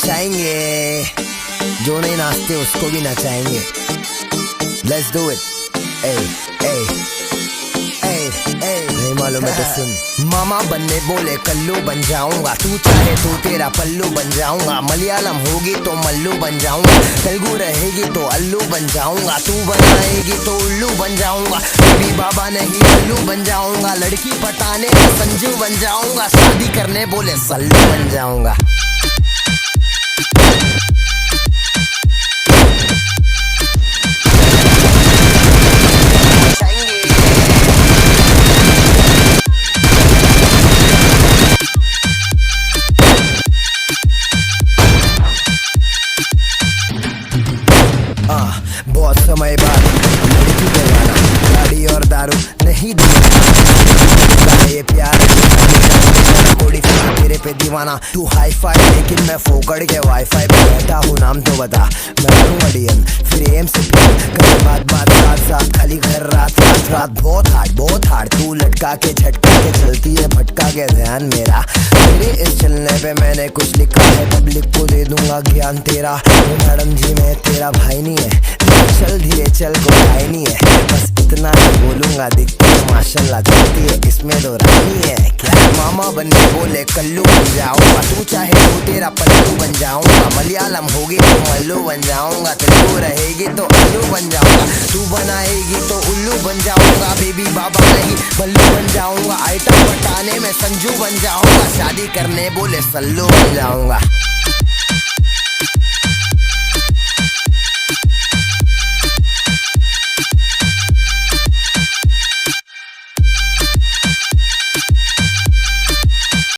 नचाएंगे, जो नहीं नाचते उसको भी नचाएंगे। Let's do it. Hey, hey, hey, hey. नहीं मालूम है तो सुन। मामा बनने बोले कल्लू बन जाऊंगा, तू चाहे तो तेरा पल्लू बन जाऊंगा। मलयालम होगी तो मल्लू बन जाऊंगा, तेलुगु रहेगी तो अल्लू बन जाऊंगा। तू बनाएगी तो उल्लू बन जाऊंगा, बेबी बाबा नहीं अल्लू बन जाऊंगा। लड़की पटाने में संजू बन जाऊंगा, शादी करने बोले सल्लू बन जाऊंगा। बहुत समय बाद लड़की जगाना, गाड़ी और दारू नहीं दिया ये प्यार। तेरे पे दीवाना, तू हाई फाई लेकिन मैं फोकड़ के वाईफाई पे बैठा हूँ। नाम तो बता, मैं हूँ अडियन, फिर एम से कभी बात साथ साथ, खाली घर रात रात। बहुत हार्ड तू लटका के झटका के चलती है, भटका के ध्यान मेरा। मेरे इस चलने पे मैंने कुछ लिखा है, पब्लिक को दे दूंगा ज्ञान तेरा। मैडम जी मैं तेरा भाई नहीं है, चल धीरे चल कोई भाई नहीं है। बस इतना ही बोलूंगा, दिखती है माशाल्लाह, दिखती है इसमें तो रानी है क्या। मामा बनने बोले कल्लू बन जाऊंगा, तू चाहे तो तेरा पल्लू बन जाऊंगा। मलयालम होगी तो मल्लू बन जाऊंगा, तेलुगु रहेगी तो अल्लू बन जाऊंगा। तू बनाएगी तो उल्लू बन जाऊंगा, बेबी बाबा नहीं बल्लू बन जाऊंगा। आइटम बटाने में संजू बन जाऊंगा, शादी करने बोले सल्लू बन जाऊंगा।